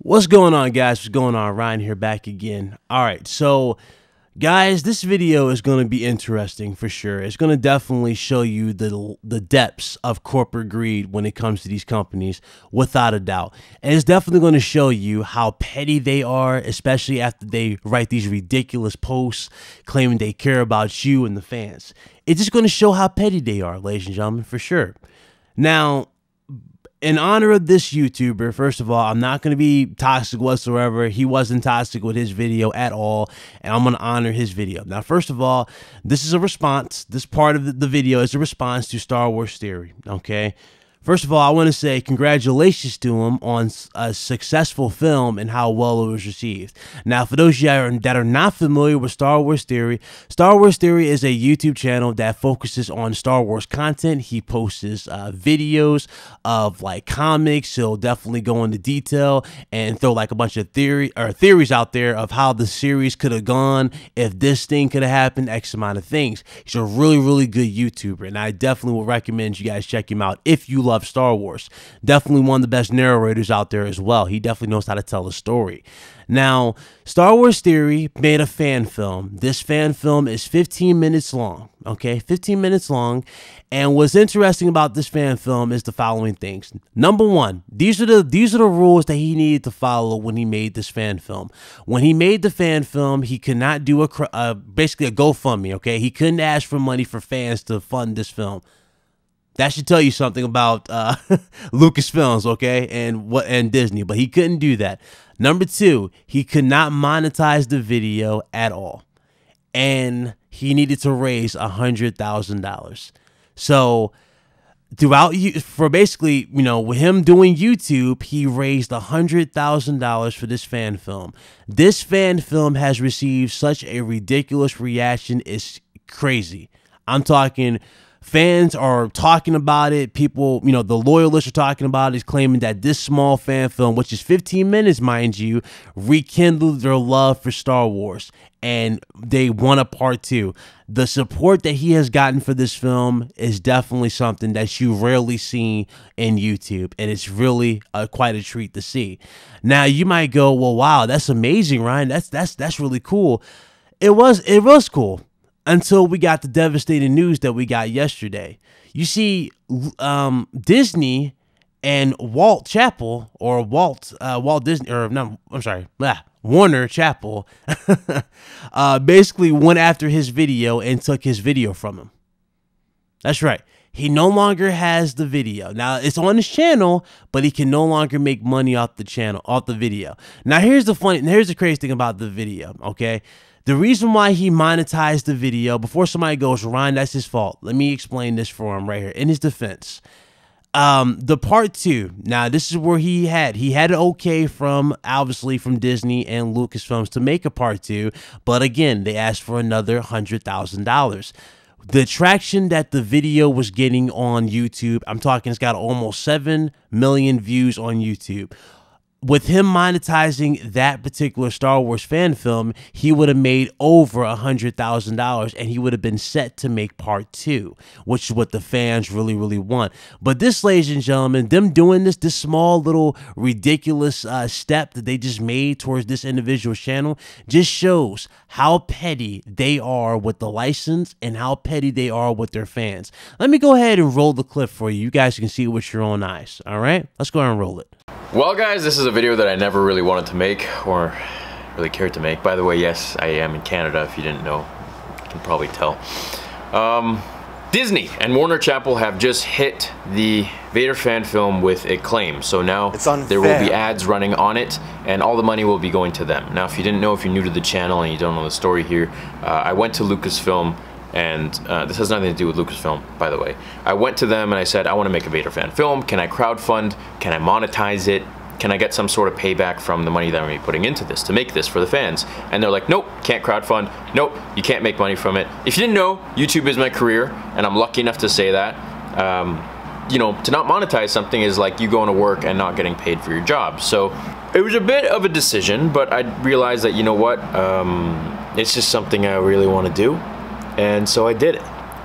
What's going on, guys? What's going on? Ryan here, back again. All right, so guys, this video is going to be interesting for sure. It's going to definitely show you the depths of corporate greed when it comes to these companies, without a doubt. And it's definitely going to show you how petty they are, especially after they write these ridiculous posts claiming they care about you and the fans. It's just going to show how petty they are, ladies and gentlemen, for sure. Now, in honor of this YouTuber, first of all, I'm not going to be toxic whatsoever. He wasn't toxic with his video at all, and I'm going to honor his video. Now, first of all, this is a response. This part of the video is a response to Star Wars Theory, okay? First of all, I want to say congratulations to him on a successful film and how well it was received. Now, for those of you that are not familiar with Star Wars Theory is a YouTube channel that focuses on Star Wars content. He posts videos of like comics. He'll definitely go into detail and throw like a bunch of theories out there of how the series could have gone if this thing could have happened, X amount of things. He's a really, really good YouTuber, and I definitely would recommend you guys check him out if you love Star Wars. Definitely one of the best narrators out there as well. He definitely knows how to tell a story. Now, Star Wars Theory made a fan film. This fan film is 15 minutes long, okay? 15 minutes long. And what's interesting about this fan film is the following things. Number one, these are the rules that he needed to follow when he made this fan film. When he made the fan film, he could not do basically a GoFundMe, okay? He couldn't ask for money for fans to fund this film. That should tell you something about Lucasfilms, okay, and Disney, but he couldn't do that. Number two, he could not monetize the video at all, and he needed to raise $100,000. So for basically, you know, with him doing YouTube, he raised $100,000 for this fan film. This fan film has received such a ridiculous reaction. It's crazy. I'm talking. Fans are talking about it. People, you know, the loyalists are talking about it. He's claiming that this small fan film, which is 15 minutes, mind you, rekindled their love for Star Wars, and they want a part two. The support that he has gotten for this film is definitely something that you rarely see in YouTube, and it's really quite a treat to see. Now, you might go, well, wow, that's amazing, Ryan. That's really cool. It was cool. Until we got the devastating news that we got yesterday. You see, Disney and Warner Chappell basically went after his video and took his video from him. That's right. He no longer has the video. Now, it's on his channel, but he can no longer make money off the video. Now, here's the crazy thing about the video, okay? The reason why he monetized the video, before somebody goes, Ryan, that's his fault. Let me explain this for him right here. In his defense, the part two. Now, this is where he had an okay obviously from Disney and Lucasfilms to make a part two. But again, they asked for another $100,000. The traction that the video was getting on YouTube, I'm talking, it's got almost 7 million views on YouTube. With him monetizing that particular Star Wars fan film, he would have made over $100,000, and he would have been set to make part two, which is what the fans really, really want. But this, ladies and gentlemen, them doing this small little ridiculous step that they just made towards this individual channel just shows how petty they are with the license and how petty they are with their fans. Let me go ahead and roll the clip for you. You guys can see it with your own eyes. All right, let's go ahead and roll it. Well, guys, this is a video that I never really wanted to make or really cared to make. By the way, yes, I am in Canada, if you didn't know. You can probably tell. Disney and Warner Chappell have just hit the Vader fan film with acclaim. So now there will be ads running on it, and all the money will be going to them. Now, if you didn't know, if you're new to the channel and you don't know the story here, I went to Lucasfilm, and this has nothing to do with Lucasfilm, by the way. I went to them and I said, I want to make a Vader fan film. Can I crowdfund? Can I monetize it? Can I get some sort of payback from the money that I'm going to be putting into this to make this for the fans? And they're like, nope, can't crowdfund. Nope, you can't make money from it. If you didn't know, YouTube is my career, and I'm lucky enough to say that. You know, to not monetize something is like you going to work and not getting paid for your job. So it was a bit of a decision, but I realized that, you know what, it's just something I really want to do. And so I did it.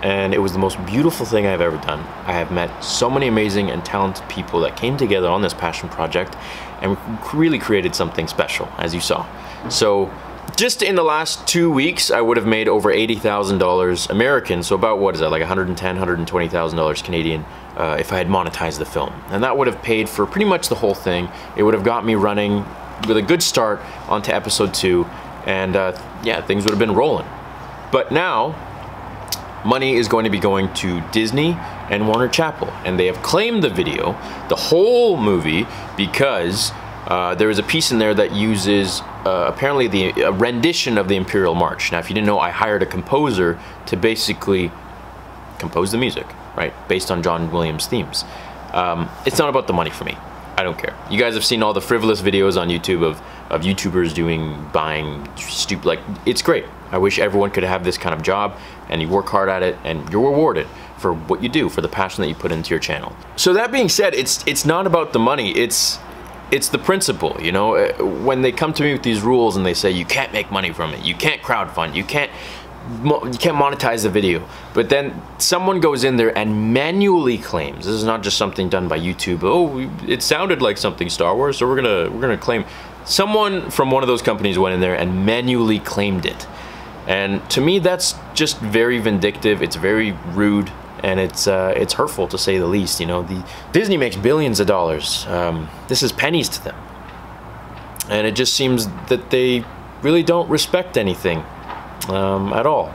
and it was the most beautiful thing I've ever done. I have met so many amazing and talented people that came together on this passion project and really created something special, as you saw. So just in the last 2 weeks, I would have made over $80,000 American, so about, what is that, like $110,000, $120,000 Canadian, if I had monetized the film. And that would have paid for pretty much the whole thing. It would have got me running with a good start onto episode 2, and yeah, things would have been rolling. But now, money is going to be going to Disney and Warner Chappell, and they have claimed the video, the whole movie, because there is a piece in there that uses apparently a rendition of the Imperial March. Now, if you didn't know, I hired a composer to basically compose the music, right, based on John Williams' themes. It's not about the money for me. I don't care. You guys have seen all the frivolous videos on YouTube of YouTubers buying stupid, like, it's great. I wish everyone could have this kind of job, and you work hard at it, and you're rewarded for what you do, for the passion that you put into your channel. So that being said, it's not about the money, it's the principle, you know? When they come to me with these rules and they say you can't make money from it, you can't crowdfund, you can't monetize the video, but then someone goes in there and manually claims, this is not just something done by YouTube, oh, it sounded like something Star Wars, so we're gonna claim. Someone from one of those companies went in there and manually claimed it. And to me, that's just very vindictive, it's very rude, and it's hurtful, to say the least. You know, Disney makes billions of dollars. This is pennies to them. And it just seems that they really don't respect anything at all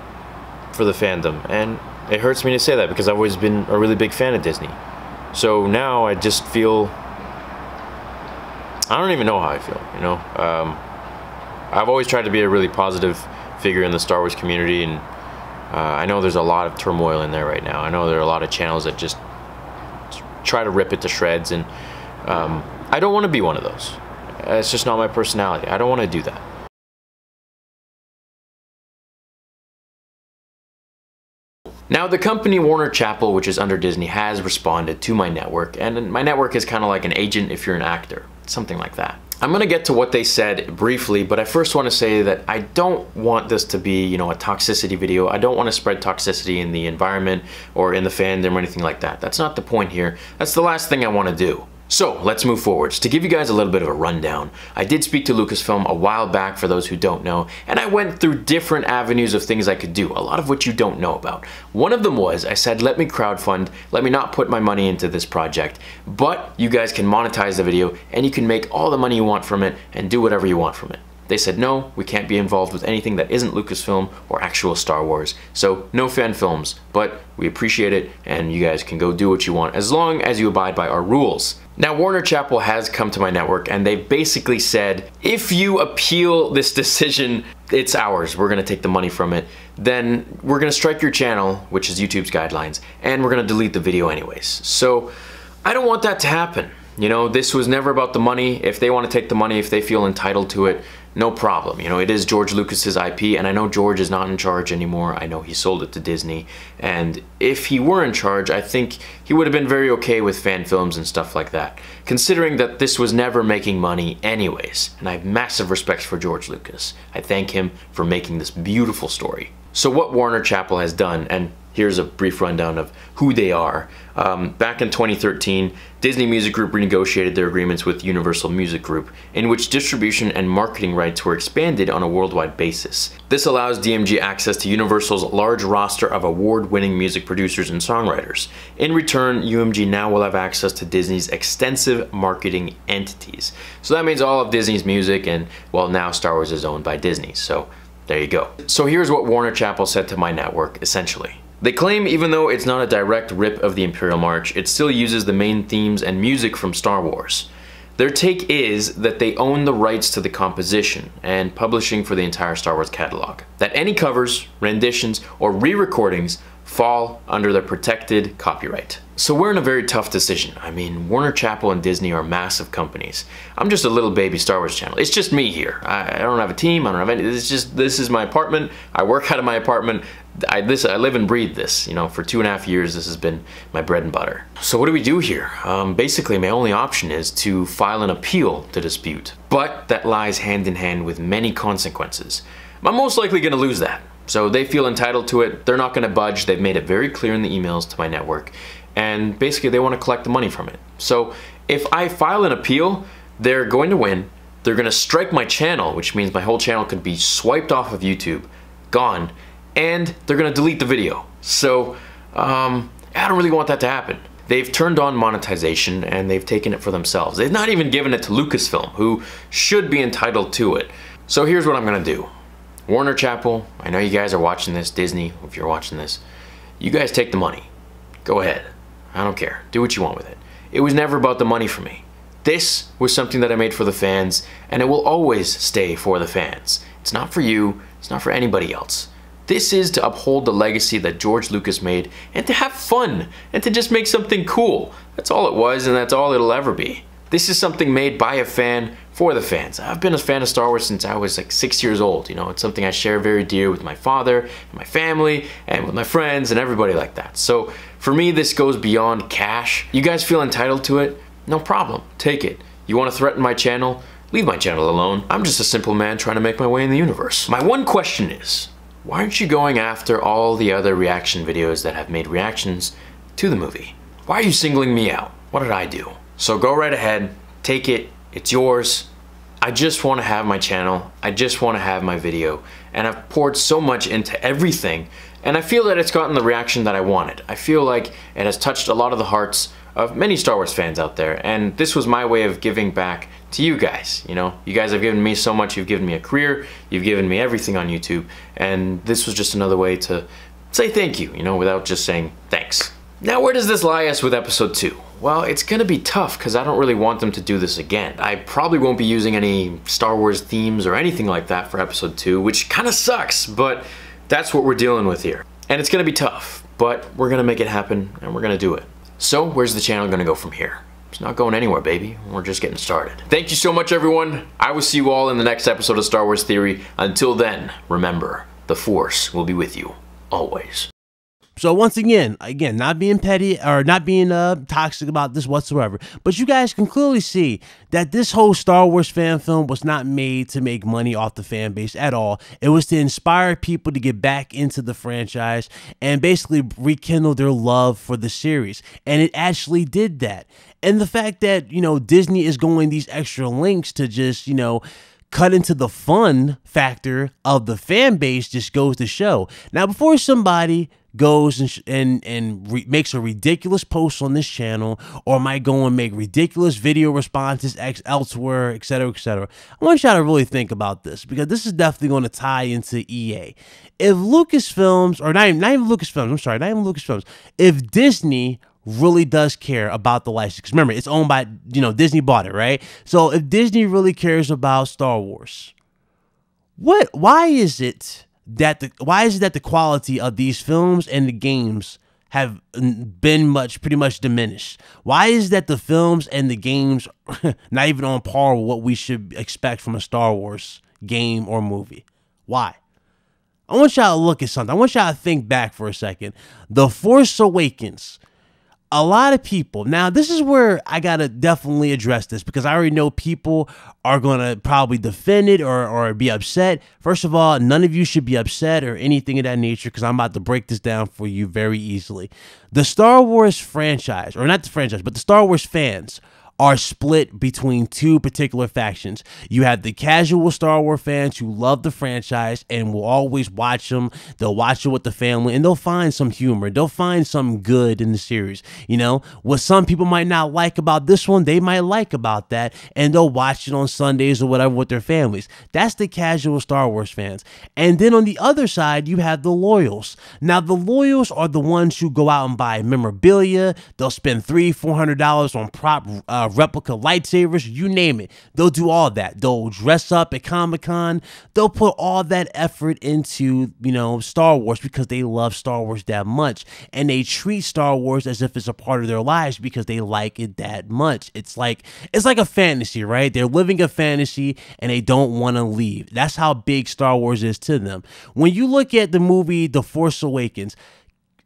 for the fandom. And it hurts me to say that, because I've always been a really big fan of Disney. So now I just feel, I don't even know how I feel, you know. I've always tried to be a really positive figure in the Star Wars community, and I know there's a lot of turmoil in there right now. I know there are a lot of channels that just try to rip it to shreds, and I don't want to be one of those. It's just not my personality. I don't want to do that. Now, the company Warner Chappell, which is under Disney, has responded to my network, and my network is kind of like an agent if you're an actor, something like that. I'm gonna get to what they said briefly, but I first want to say that I don't want this to be, you know, a toxicity video. I don't want to spread toxicity in the environment or in the fandom or anything like that. That's not the point here. That's the last thing I want to do. So let's move forwards. To give you guys a little bit of a rundown, I did speak to Lucasfilm a while back, for those who don't know, and I went through different avenues of things I could do, a lot of which you don't know about. One of them was, I said, let me crowdfund, let me not put my money into this project, but you guys can monetize the video and you can make all the money you want from it and do whatever you want from it. They said, no, we can't be involved with anything that isn't Lucasfilm or actual Star Wars, so no fan films, but we appreciate it and you guys can go do what you want as long as you abide by our rules. Now, Warner Chappell has come to my network and they basically said, if you appeal this decision, it's ours, we're gonna take the money from it, then we're gonna strike your channel, which is YouTube's guidelines, and we're gonna delete the video anyways. So I don't want that to happen. You know, this was never about the money. If they want to take the money, if they feel entitled to it, no problem. You know, it is George Lucas's IP, and I know George is not in charge anymore. I know he sold it to Disney, and if he were in charge, I think he would have been very okay with fan films and stuff like that, considering that this was never making money anyways, and I have massive respect for George Lucas. I thank him for making this beautiful story. So what Warner Chappell has done, and here's a brief rundown of who they are. Back in 2013, Disney Music Group renegotiated their agreements with Universal Music Group, in which distribution and marketing rights were expanded on a worldwide basis. This allows DMG access to Universal's large roster of award-winning music producers and songwriters. In return, UMG now will have access to Disney's extensive marketing entities. So that means all of Disney's music, and well, now Star Wars is owned by Disney, so there you go. So here's what Warner Chappell said to my network, essentially. They claim even though it's not a direct rip of the Imperial March, it still uses the main themes and music from Star Wars. Their take is that they own the rights to the composition and publishing for the entire Star Wars catalog. That any covers, renditions, or re-recordings fall under their protected copyright. So we're in a very tough decision. I mean, Warner Chappell and Disney are massive companies. I'm just a little baby Star Wars channel. It's just me here. I don't have a team, I don't have any, it's just, this is my apartment. I work out of my apartment. I live and breathe this, you know, for 2.5 years this has been my bread and butter. So what do we do here? Basically my only option is to file an appeal to dispute, but that lies hand in hand with many consequences. I'm most likely gonna lose that. So they feel entitled to it. They're not going to budge. They've made it very clear in the emails to my network. And basically they want to collect the money from it. So if I file an appeal, they're going to win. They're going to strike my channel, which means my whole channel could be swiped off of YouTube, gone, and they're going to delete the video. So I don't really want that to happen. They've turned on monetization and they've taken it for themselves. They've not even given it to Lucasfilm, who should be entitled to it. So here's what I'm going to do. Warner Chapel, I know you guys are watching this, Disney, if you're watching this, you guys take the money. Go ahead. I don't care. Do what you want with it. It was never about the money for me. This was something that I made for the fans, and it will always stay for the fans. It's not for you. It's not for anybody else. This is to uphold the legacy that George Lucas made, and to have fun, and to just make something cool. That's all it was, and that's all it'll ever be. This is something made by a fan for the fans. I've been a fan of Star Wars since I was like 6 years old. You know, it's something I share very dear with my father, and my family, and with my friends, and everybody like that. So for me, this goes beyond cash. You guys feel entitled to it? No problem. Take it. You want to threaten my channel? Leave my channel alone. I'm just a simple man trying to make my way in the universe. My one question is, why aren't you going after all the other reaction videos that have made reactions to the movie? Why are you singling me out? What did I do? So go right ahead, take it, it's yours. I just want to have my channel, I just want to have my video, and I've poured so much into everything, and I feel that it's gotten the reaction that I wanted. I feel like it has touched a lot of the hearts of many Star Wars fans out there, and this was my way of giving back to you guys. You know, you guys have given me so much. You've given me a career, you've given me everything on YouTube, and this was just another way to say thank you, you know, without just saying thanks. Now, where does this lie us with episode 2? Well, it's gonna be tough because I don't really want them to do this again. I probably won't be using any Star Wars themes or anything like that for episode 2, which kind of sucks, but that's what we're dealing with here. And it's gonna be tough, but we're gonna make it happen and we're gonna do it. So where's the channel gonna go from here? It's not going anywhere, baby. We're just getting started. Thank you so much, everyone. I will see you all in the next episode of Star Wars Theory. Until then, remember, the Force will be with you, always. So once again, not being petty or not being toxic about this whatsoever, but you guys can clearly see that this whole Star Wars fan film was not made to make money off the fan base at all. It was to inspire people to get back into the franchise and basically rekindle their love for the series. And it actually did that. And the fact that, you know, Disney is going these extra links to just, you know, cut into the fun factor of the fan base just goes to show. Now, before somebody goes and makes a ridiculous post on this channel, or might go and make ridiculous video responses elsewhere, etc., I want y'all to really think about this, because this is definitely going to tie into EA. If Lucasfilms, or not even Lucasfilms, I'm sorry, not even Lucasfilms, if Disney really does care about the license, because remember, it's owned by, you know, Disney bought it, right? So if Disney really cares about Star Wars, why is it that the quality of these films and the games have been pretty much diminished? Why is that the films and the games not even on par with what we should expect from a Star Wars game or movie? Why? I want y'all to look at something. I want y'all to think back for a second. The Force Awakens. A lot of people, now this is where I gotta definitely address this, because I already know people are gonna probably defend it or be upset. First of all, none of you should be upset or anything of that nature, because I'm about to break this down for you very easily. The Star Wars franchise, or not the franchise, but the Star Wars fans are split between two particular factions. You have the casual Star Wars fans who love the franchise and will always watch them. They'll watch it with the family and they'll find some humor. They'll find some good in the series. You know, what some people might not like about this one, they might like about that, and they'll watch it on Sundays or whatever with their families. That's the casual Star Wars fans. And then on the other side, you have the loyals. Now, the loyals are the ones who go out and buy memorabilia. They'll spend $300-400 on prop replica lightsabers, you name it. They'll do all that. They'll dress up at Comic-Con. They'll put all that effort into, you know, Star Wars because they love Star Wars that much. And they treat Star Wars as if it's a part of their lives because they like it that much. It's like a fantasy, right? They're living a fantasy and they don't want to leave. That's how big Star Wars is to them. When you look at the movie The Force Awakens,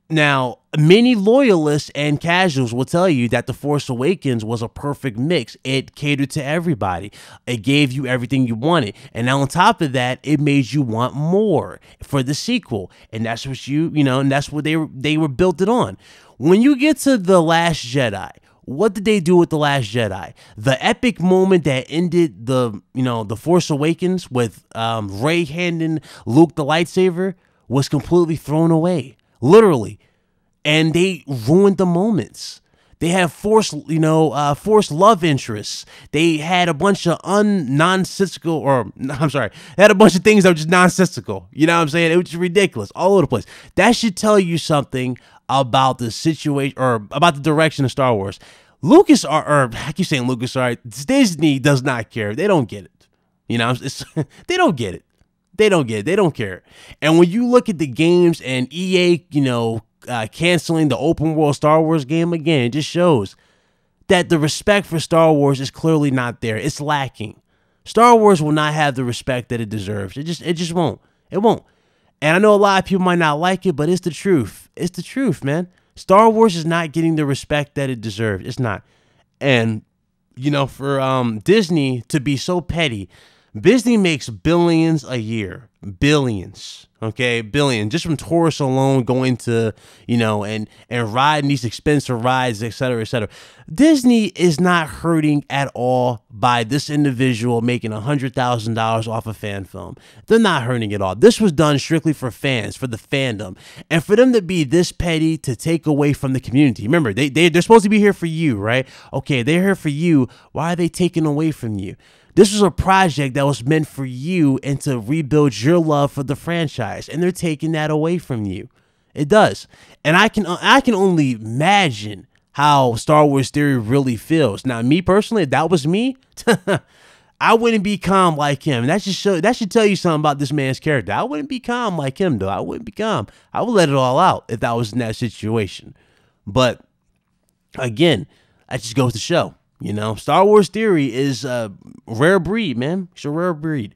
now, Many loyalists and casuals will tell you that The Force Awakens was a perfect mix. It catered to everybody. It gave you everything you wanted. And now on top of that, it made you want more for the sequel. And that's what and that's what they were built it on. When you get to The Last Jedi, what did they do with The Last Jedi? The epic moment that ended The Force Awakens with Rey handing Luke the lightsaber was completely thrown away. Literally. And they ruined the moments. They have forced love interests. They had a bunch of nonsensical, they had a bunch of things that were just nonsensical. You know what I'm saying? It was just ridiculous all over the place. That should tell you something about the situation or about the direction of Star Wars. I keep saying LucasArts, Disney does not care. They don't get it. They don't get it. They don't get it. They don't care. And when you look at the games and EA, canceling the open world Star Wars game again, it just shows that the respect for Star Wars is clearly not there. It's lacking. Star Wars will not have the respect that it deserves. It just won't. It won't. And I know a lot of people might not like it, but it's the truth. It's the truth, man. Star Wars is not getting the respect that it deserves. It's not. And for Disney to be so petty, Disney makes billions a year. Billions. Okay, billion just from tourists alone going to, and riding these expensive rides, etc., etc. Disney is not hurting at all by this individual making $100,000 off a fan film. They're not hurting at all. This was done strictly for fans, for the fandom, and for them to be this petty to take away from the community. Remember, they're supposed to be here for you, right? Okay, they're here for you. Why are they taking away from you? This was a project that was meant for you and to rebuild your love for the franchise, and they're taking that away from you. It does. And I can only imagine how Star Wars Theory really feels. Now, me personally, if that was me, I wouldn't be calm like him. And that should tell you something about this man's character. I wouldn't be calm like him, though. I wouldn't be calm. I would let it all out if I was in that situation. But again, that just goes to show. Star Wars Theory is a rare breed, man. It's a rare breed.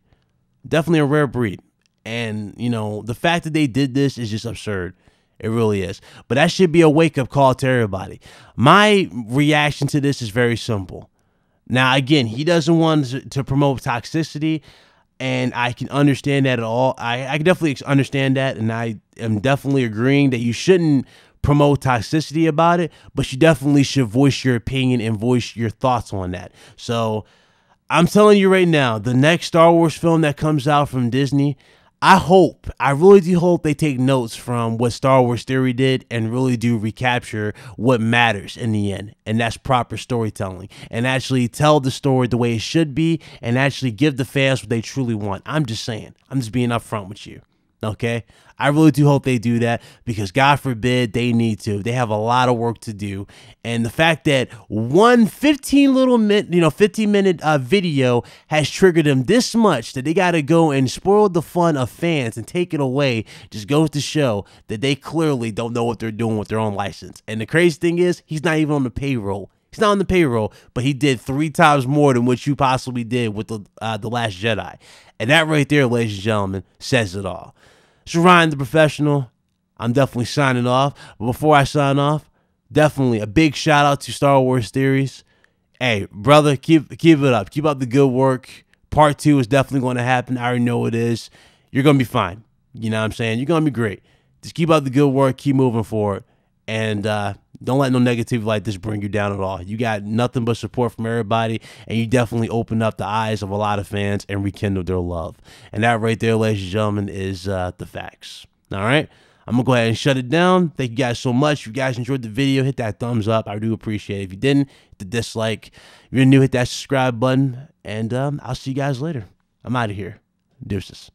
Definitely a rare breed. And, the fact that they did this is just absurd. It really is. But that should be a wake-up call to everybody. My reaction to this is very simple. Now, again, he doesn't want to promote toxicity, and I can understand that at all. I can definitely understand that, and I am definitely agreeing that you shouldn't promote toxicity about it, but you definitely should voice your opinion and voice your thoughts on that. So I'm telling you right now, the next Star Wars film that comes out from Disney, I really do hope they take notes from what Star Wars Theory did and really do recapture what matters in the end. And that's proper storytelling, and actually tell the story the way it should be and actually give the fans what they truly want. I'm just saying, I'm just being upfront with you. Okay, I really do hope they do that, because God forbid they need to. They have a lot of work to do, and the fact that one 15-minute video has triggered them this much that they got to go and spoil the fun of fans and take it away just goes to show that they clearly don't know what they're doing with their own license. And the crazy thing is, he's not even on the payroll. He's not on the payroll, but he did 3 times more than what you possibly did with the Last Jedi. And that right there, ladies and gentlemen, says it all. So Ryan the Professional, I'm definitely signing off. But before I sign off, definitely a big shout out to Star Wars Theories. Hey, brother, keep it up. Keep up the good work. Part 2 is definitely going to happen. I already know it is. You're going to be fine. You know what I'm saying? You're going to be great. Just keep up the good work. Keep moving forward. And don't let no negativity like this bring you down at all. You got nothing but support from everybody, and you definitely open up the eyes of a lot of fans and rekindle their love. And that right there, ladies and gentlemen, is the facts. All right? I'm going to go ahead and shut it down. Thank you guys so much. If you guys enjoyed the video, hit that thumbs up. I do appreciate it. If you didn't, hit the dislike. If you're new, hit that subscribe button. And I'll see you guys later. I'm out of here. Deuces.